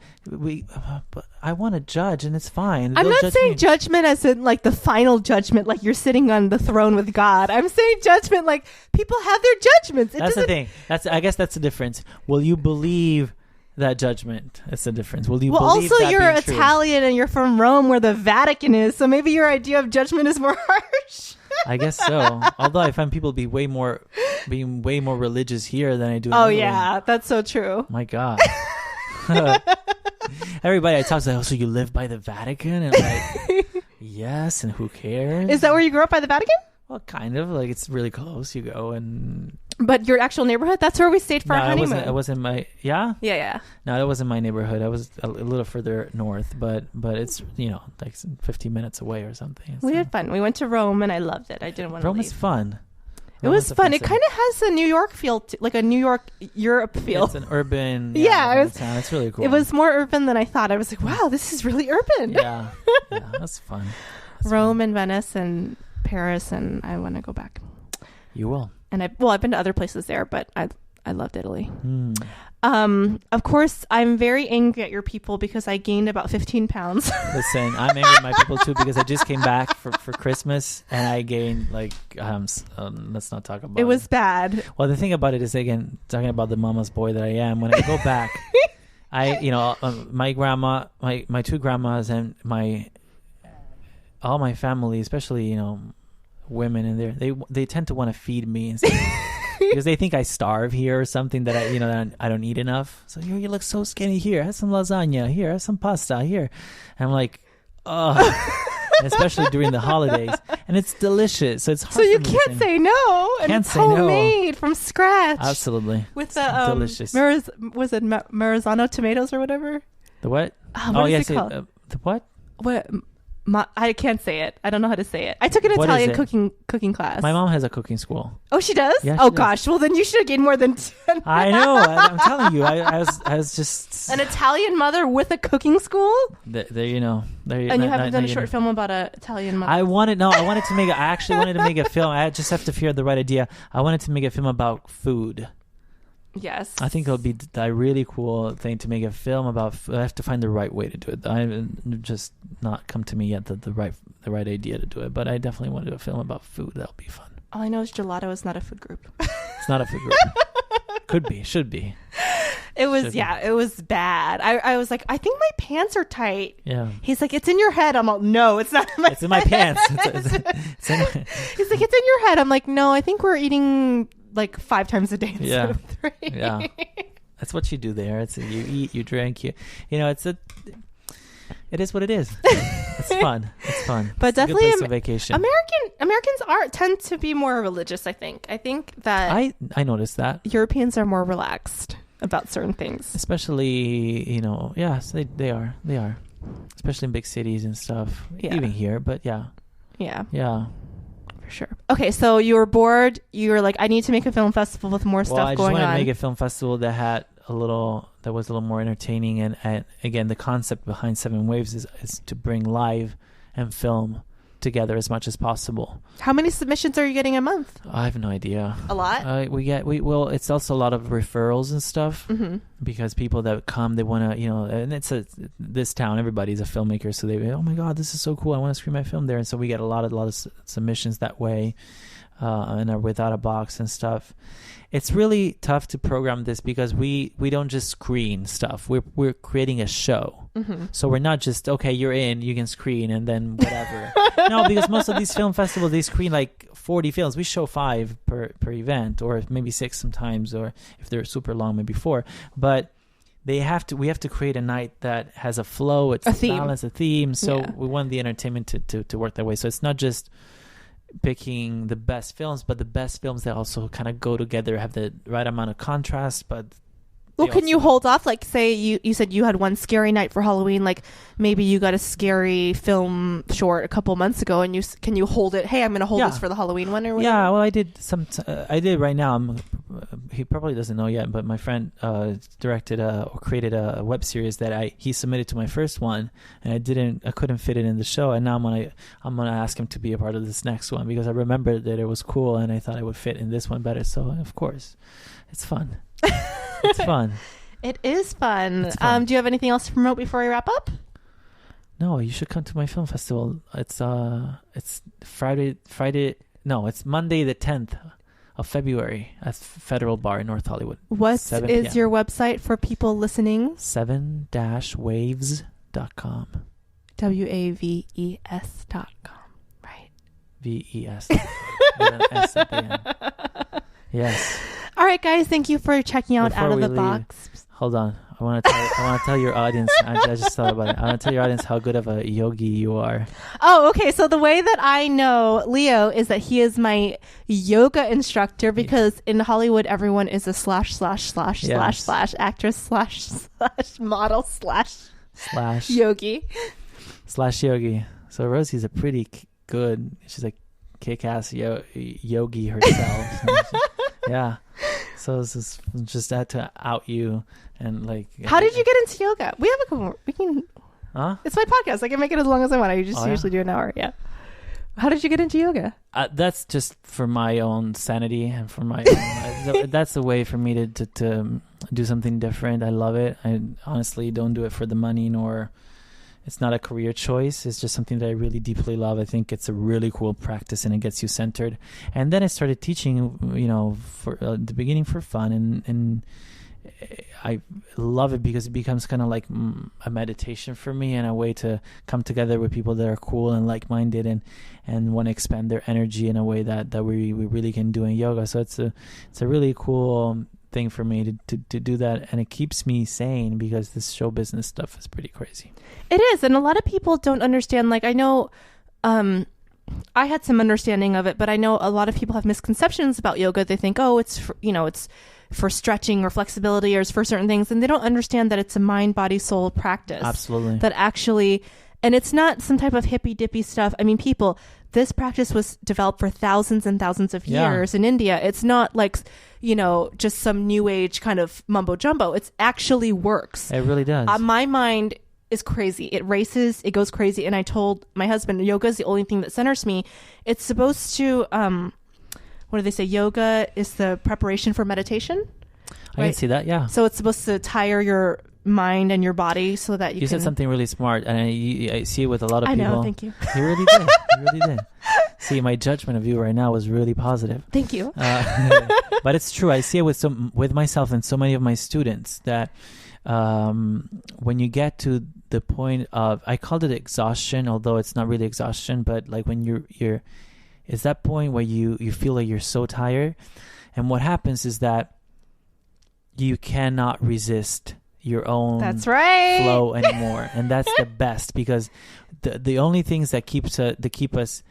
S2: I want to judge, and it's fine.
S1: I'm not saying judgment as in like the final judgment, like you're sitting on the throne with God. I'm saying judgment like people have their judgments.
S2: That's the thing. I guess that's the difference. Will you believe that judgment? That's the difference. Will you believe
S1: also
S2: that
S1: you're
S2: being
S1: Italian
S2: true?
S1: And you're from Rome where the Vatican is, so maybe your idea of judgment is more harsh.
S2: I guess so. Although I find people being way more religious here than I do in
S1: Italy.
S2: Italy.
S1: Yeah, that's so true.
S2: My God. Everybody I talk to, like, oh, so you live by the Vatican? And like, yes, and who cares?
S1: Is that where you grew up, by the Vatican?
S2: Well, kind of. Like, it's really close. You go and...
S1: But your actual neighborhood? That's where we stayed for our honeymoon.
S2: It wasn't my... Yeah?
S1: Yeah.
S2: No, that wasn't my neighborhood. I was a little further north, but it's, like 15 minutes away or something.
S1: We had fun. We went to Rome, and I loved it. I didn't want to leave.
S2: Rome is fun.
S1: It was fun. It kind of has a New York feel, like a New York, Europe feel.
S2: It's an urban town. It's really cool.
S1: It was more urban than I thought. I was like, wow, this is really urban.
S2: Yeah, that's fun.
S1: Rome and Venice and Paris, and I want to go back.
S2: You will.
S1: And I've been to other places there, but I loved Italy. Of course, I'm very angry at your people because I gained about 15 pounds.
S2: Listen, I'm angry at my people too because I just came back for Christmas and I gained like let's not talk about it.
S1: It was bad.
S2: Well, the thing about it is, again, talking about the mama's boy that I am, when I go back, my grandma, my two grandmas and my all my family, especially women in there, they tend to want to feed me and stuff. Because they think I starve here or something, that I don't eat enough. So you look so skinny. Here, have some lasagna. Here, have some pasta. Here, and I'm like, oh, especially during the holidays, and it's delicious. So it's hard.
S1: So you can't say no. And
S2: can't
S1: it's
S2: say no.
S1: Homemade from scratch.
S2: Absolutely,
S1: with the
S2: delicious.
S1: Was it Maranzano tomatoes or whatever?
S2: The what?
S1: What is it called?
S2: The what?
S1: What? I can't say it. I don't know how to say it. I took an
S2: What
S1: Italian
S2: is it?
S1: cooking class.
S2: My mom has a cooking school.
S1: Oh, she does?
S2: Yeah,
S1: oh
S2: she does.
S1: gosh. Well, then you should have gained more than 10.
S2: I know. I'm telling you. I was just
S1: An Italian mother with a cooking school?
S2: there.
S1: And you haven't done a short film about an Italian mother?
S2: I actually wanted to make a film. I just have to figure out the right idea. I wanted to make a film about food.
S1: Yes.
S2: I think it would be a really cool thing to make a film about. I have to find the right way to do it. I haven't just not come to me yet the right idea to do it. But I definitely want to do a film about food. That'll be fun.
S1: All I know is gelato is not a food group.
S2: It's not a food group. Could be. Should be.
S1: It was it was bad. I was like, I think my pants are tight.
S2: Yeah.
S1: He's like, it's in your head. I'm like, no, it's not in my
S2: It's in my pants. It's in my...
S1: He's like, it's in your head. I'm like, no, I think we're eating like 5 times a day instead of 3.
S2: Yeah. That's what you do there. It's you eat, you drink, it is what it is. It's fun. It's fun.
S1: But
S2: it's
S1: definitely
S2: a good place to vacation.
S1: Americans tend to be more religious, I think. I think that
S2: I noticed that.
S1: Europeans are more relaxed about certain things.
S2: Especially, yes, they are. They are. Especially in big cities and stuff.
S1: Yeah.
S2: Even here, but yeah.
S1: Yeah.
S2: Yeah.
S1: For sure. Okay, so you were bored. You were like, I need to make a film festival with more stuff going on.
S2: I just wanted to make a film festival that was a little more entertaining, and again, the concept behind 7 Waves is to bring live and film together as much as possible.
S1: How many submissions are you getting a month?
S2: I have no idea.
S1: A lot?
S2: It's also a lot of referrals and stuff, because people that come, they want to, and it's this town, everybody's a filmmaker, so they, oh my God, this is so cool, I want to screen my film there. And so we get a lot of submissions that way, and are without a box and stuff. It's really tough to program this because we don't just screen stuff. We're creating a show. So we're not just, okay, you're in, you can screen, and then whatever. No, because most of these film festivals, they screen like 40 films. We show 5 per event, or maybe 6 sometimes, or if they're super long, maybe 4. But we have to create a night that has a flow, it's a balance, a theme. So we want the entertainment to work that way. So it's not just picking the best films, but the best films that also kind of go together, have the right amount of contrast, but
S1: can you hold off? Like, say you said you had one scary night for Halloween. Like, maybe you got a scary film short a couple months ago, and can you hold it? Hey, I'm going to hold this for the Halloween one, or whatever? Yeah,
S2: well, I did right now. He probably doesn't know yet, but my friend directed or created a web series that he submitted to my first one, and I couldn't fit it in the show, and now I'm gonna ask him to be a part of this next one because I remembered that it was cool, and I thought it would fit in this one better. So of course, it's fun. It's fun. It is fun.
S1: Do you have anything else to promote before we wrap up?
S2: No, you should come to my film festival. It's Friday. No, it's Monday the 10th of February at Federal Bar in North Hollywood.
S1: What is your website for people listening?
S2: 7-waves.com.
S1: WAVES.com. Right.
S2: VES. With an S at the end. Yes.
S1: All right, guys. Thank you for checking out Out of the Box.
S2: Hold on. I want to tell your audience. I just thought about it. I want to tell your audience how good of a yogi you are. Oh, okay. So the way that I know Leo is that he is my yoga instructor, because in Hollywood everyone is a / actress / model / yogi. /yogi. So Rosie's a pretty good. She's a kick-ass yogi herself. Yeah. So it's just had to out you and like. How did you get into yoga? We have a couple more. We can. It's my podcast. I can make it as long as I want. I just usually do an hour. Yeah. How did you get into yoga? That's just for my own sanity and for my own. That's a way for me to do something different. I love it. I honestly don't do it for the money, nor. It's not a career choice. It's just something that I really deeply love. I think it's a really cool practice, and it gets you centered. And then I started teaching, for the beginning for fun, and I love it because it becomes kind of like a meditation for me and a way to come together with people that are cool and like-minded and want to expand their energy in a way that we really can do in yoga. So it's a really cool thing for me to do that, and it keeps me sane because this show business stuff is pretty crazy.
S1: It is, and a lot of people don't understand. Like I know, I had some understanding of it, but I know a lot of people have misconceptions about yoga. They think, oh, it's it's for stretching or flexibility or it's for certain things, and they don't understand that it's a mind, body, soul practice.
S2: Absolutely.
S1: That actually, and it's not some type of hippy dippy stuff. I mean, this practice was developed for thousands and thousands of years in India. It's not like, just some new age kind of mumbo jumbo. It actually works.
S2: It really does.
S1: My mind is crazy. It races, it goes crazy. And I told my husband, yoga is the only thing that centers me. It's supposed to, what do they say? Yoga is the preparation for meditation.
S2: I can see that, yeah.
S1: So it's supposed to tire your mind and your body so that you can...
S2: said something really smart, and I see it with a lot of people.
S1: I know, thank you.
S2: You really did. You really did. See, my judgment of you right now was really positive.
S1: Thank you.
S2: But it's true. I see it with myself and so many of my students that when you get to the point of, I called it exhaustion, although it's not really exhaustion, but like when you're it's that point where you feel like you're so tired, and what happens is that you cannot resist your own flow anymore. And that's the best, because the only things that keep us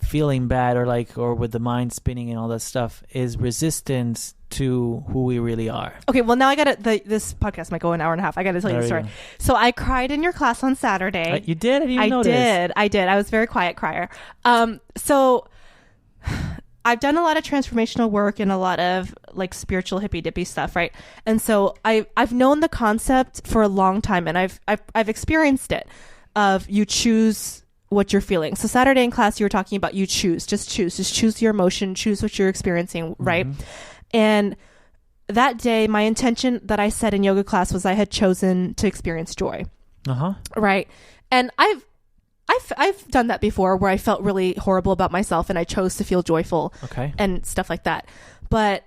S2: feeling bad or with the mind spinning and all that stuff is resistance to who we really are. Okay, well now this podcast might go an hour and a half. I gotta tell you the story. So I cried in your class on Saturday. You did? I didn't even notice.
S1: I did. I was a very quiet crier. So I've done a lot of transformational work and a lot of like spiritual hippy dippy stuff, right? And so I've known the concept for a long time, and I've experienced it of you choose what you're feeling. So Saturday in class, you were talking about you just choose your emotion, choose what you're experiencing, right? Mm-hmm. And that day, my intention that I set in yoga class was I had chosen to experience joy. Right. And I've done that before where I felt really horrible about myself and I chose to feel joyful and stuff like that. But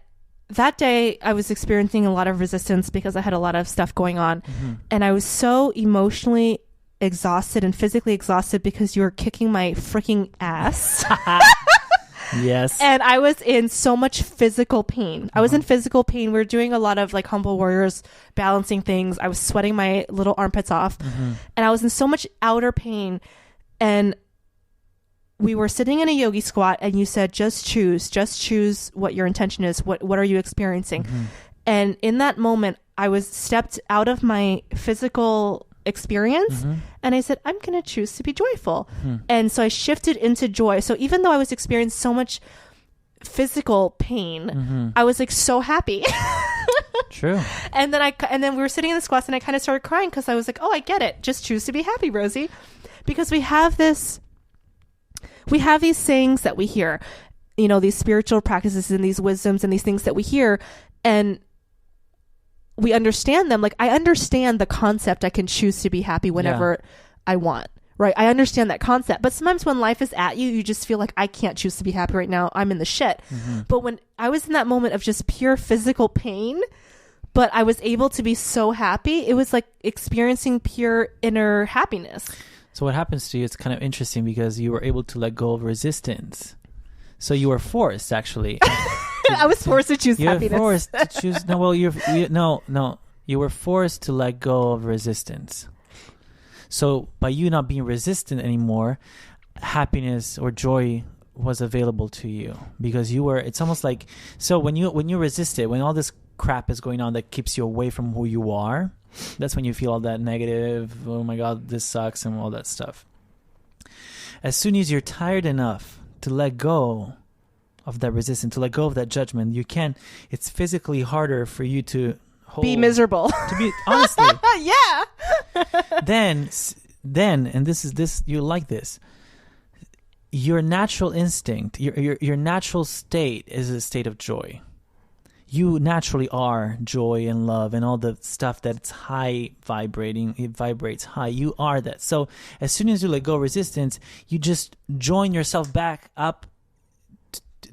S1: that day I was experiencing a lot of resistance because I had a lot of stuff going on. Mm-hmm. And I was so emotionally exhausted and physically exhausted because you were kicking my freaking ass.
S2: Yes.
S1: And I was in so much physical pain. I was in physical pain. We were doing a lot of like Humble Warriors balancing things. I was sweating my little armpits off. Mm-hmm. And I was in so much outer pain. And we were sitting in a yogi squat and you said, just choose what your intention is. What are you experiencing? Mm-hmm. And in that moment, I was stepped out of my physical experience and I said, I'm going to choose to be joyful. And so I shifted into joy. So even though I was experiencing so much physical pain, I was like so happy.
S2: True.
S1: And then we were sitting in the squats and I kind of started crying because I was like, oh, I get it. Just choose to be happy, Rosie. Because we have these sayings that we hear, these spiritual practices and these wisdoms and these things that we hear, and we understand them. Like I understand the concept. I can choose to be happy whenever I want, right? I understand that concept. But sometimes when life is at you, you just feel like I can't choose to be happy right now. I'm in the shit. Mm-hmm. But when I was in that moment of just pure physical pain, but I was able to be so happy, it was like experiencing pure inner happiness.
S2: So what happens to you, it's kind of interesting because you were able to let go of resistance. So you were forced, actually.
S1: I was forced to choose happiness.
S2: You were forced to choose. No, well, you were forced to let go of resistance. So by you not being resistant anymore, happiness or joy was available to you because you were. It's almost like, so when you resist it, when all this crap is going on that keeps you away from who you are, that's when you feel all that negative. Oh my God, this sucks and all that stuff. As soon as you're tired enough to let go of that resistance, to let go of that judgment, it's physically harder for you to
S1: be miserable.
S2: To be, honestly.
S1: Yeah.
S2: Then, and this, you like this, your natural instinct, your natural state is a state of joy. You naturally are joy and love and all the stuff that's high vibrating. It vibrates high. You are that. So as soon as you let go of resistance, you just join yourself back up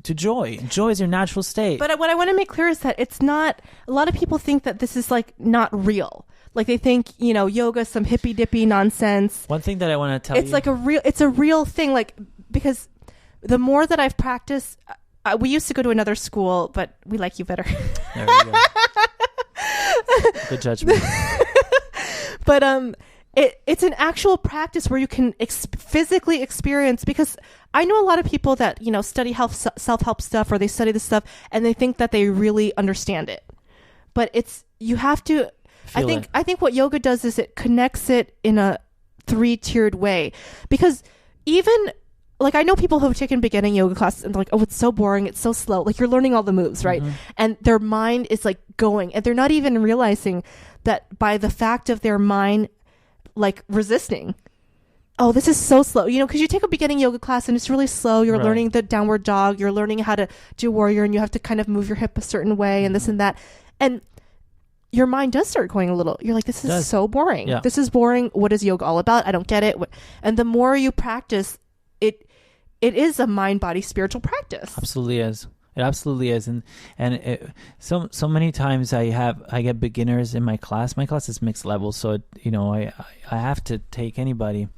S2: to joy. Joy is your natural state.
S1: But what I want to make clear is that it's not, a lot of people think that this is like not real. Like they think, yoga is some hippy dippy nonsense.
S2: One thing that I want to tell you.
S1: It's a real thing. Like, because the more that I've practiced, we used to go to another school, but we like you better.
S2: There we go. Good judgment.
S1: But it's an actual practice where you can physically experience, because I know a lot of people that, study self-help stuff, or they study this stuff and they think that they really understand it. But you have to, I think what yoga does is it connects it in a 3-tiered way. Because even, like, I know people who have taken beginning yoga classes and they're like, oh, it's so boring, it's so slow. Like, you're learning all the moves, right? Mm-hmm. And their mind is like going, and they're not even realizing that by the fact of their mind like resisting, oh, this is so slow, because you take a beginning yoga class and it's really slow. You're learning the downward dog, you're learning how to do warrior, and you have to kind of move your hip a certain way and this and that. And your mind does start going a little, you're like, this is so boring. Yeah. This is boring. What is yoga all about? I don't get it. And the more you practice, it is a mind, body, spiritual practice.
S2: Absolutely is. It absolutely is. So many times I get beginners in my class. My class is mixed level, so I have to take anybody.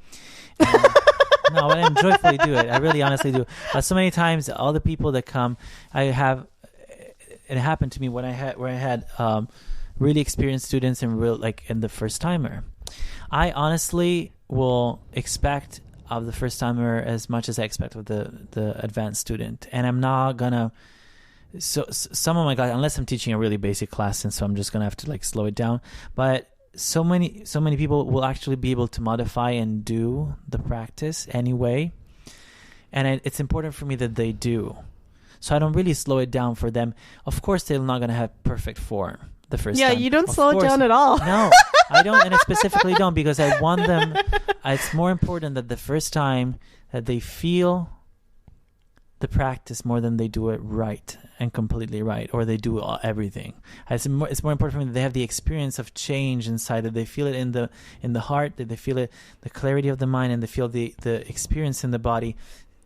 S2: No, I joyfully do it. I really honestly do. So many times, all the people that come, it happened to me where I had really experienced students and the first timer. I honestly will expect of the first timer as much as I expect of the advanced student, and I'm not gonna. So some of my guys, unless I'm teaching a really basic class, and so I'm just gonna have to slow it down. But so many people will actually be able to modify and do the practice anyway, and it's important for me that they do. So I don't really slow it down for them. Of course, they're not gonna have perfect form the first time.
S1: Yeah, you don't slow it down at all.
S2: No, I don't, and I specifically don't, because I want them. It's more important that the first time that they feel the practice more than they do it right and completely right, or they do everything. It's more important for me that they have the experience of change inside, that they feel it in the heart, that they feel it, the clarity of the mind, and they feel the experience in the body.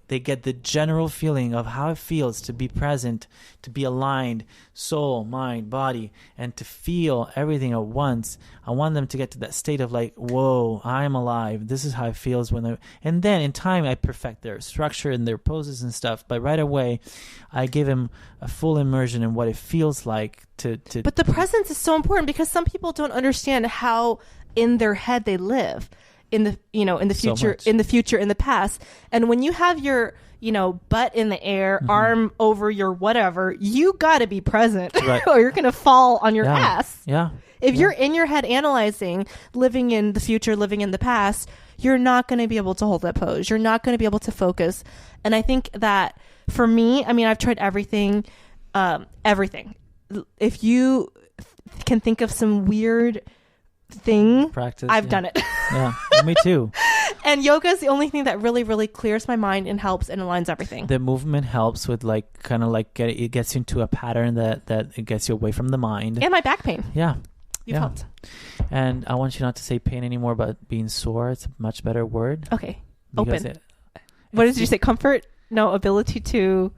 S2: They get the general feeling of how it feels to be present, to be aligned, soul, mind, body, and to feel everything at once. I want them to get to that state of whoa, I'm alive. This is how it feels and then in time I perfect their structure and their poses and stuff. But right away, I give them a full immersion in what it feels like to.
S1: But the presence is so important, because some people don't understand how in their head they live. In the future, in the past. And when you have your, butt in the air, mm-hmm. arm over your whatever, you got to be present, right. Or you're going to fall on your ass.
S2: Yeah.
S1: If you're in your head analyzing, living in the future, living in the past, you're not going to be able to hold that pose. You're not going to be able to focus. And I think that for me, I've tried everything. If you can think of some weird thing,
S2: practice,
S1: I've done it.
S2: Yeah, me too.
S1: And yoga is the only thing that really, really clears my mind and helps and aligns everything.
S2: The movement helps with it gets you into a pattern that it gets you away from the mind.
S1: And my back pain.
S2: Yeah.
S1: You've helped.
S2: And I want you not to say pain anymore, but being sore. It's a much better word.
S1: Okay. Open. What did you say? Comfort? No, ability to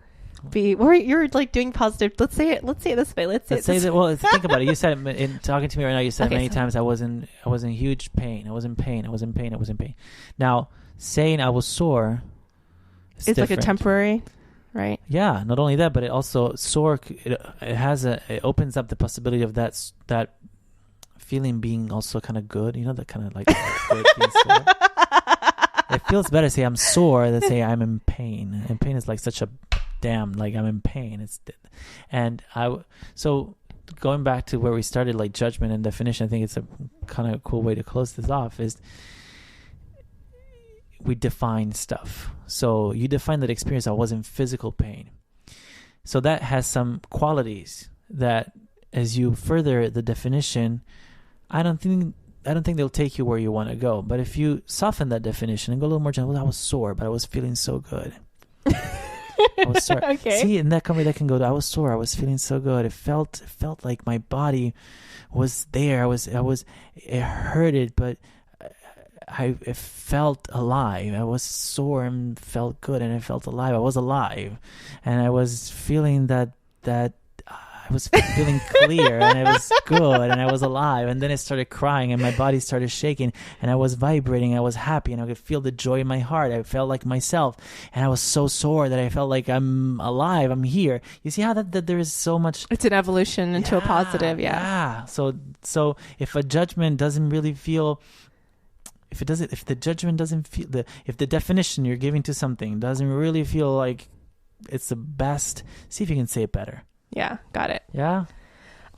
S1: be. You're doing positive. Let's say it this way. Let's say that.
S2: Well, think about it. You said it in talking to me right now. You said many times I was in huge pain. I was in pain. Now, saying I was sore is
S1: it's
S2: different.
S1: like a temporary, right?
S2: Yeah. Not only that, but it also sore. It opens up the possibility of that feeling being also kind of good. That kind of good being sore. It feels better to say I'm sore than say I'm in pain. And pain is such a damn, I'm in pain. So going back to where we started, judgment and definition, I think it's a kind of cool way to close this off is we define stuff. So you define that experience. I was in physical pain. So that has some qualities that as you further the definition, I don't think they'll take you where you want to go. But if you soften that definition and go a little more gentle, I was sore, but I was feeling so good. I was sore.
S1: Okay.
S2: See, in that company that can go to, I was sore. I was feeling so good. It felt like my body was there. It hurted, but I felt alive. I was sore and felt good, and I felt alive. I was alive, and I was feeling that I was feeling clear, and I was good, and I was alive. And then I started crying, and my body started shaking, and I was vibrating. I was happy, and I could feel the joy in my heart. I felt like myself, and I was so sore that I felt like I'm alive. I'm here. You see how that there is so much.
S1: It's an evolution into a positive.
S2: Yeah. So if a judgment doesn't really feel. If the judgment doesn't feel, if the definition you're giving to something doesn't really feel like it's the best, see if you can say it better.
S1: Yeah, got it.
S2: Yeah.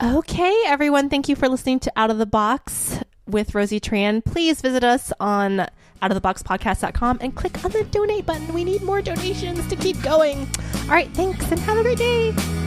S1: Okay, everyone. Thank you for listening to Out of the Box with Rosie Tran. Please visit us on outoftheboxpodcast.com and click on the donate button. We need more donations to keep going. All right, thanks, and have a great day.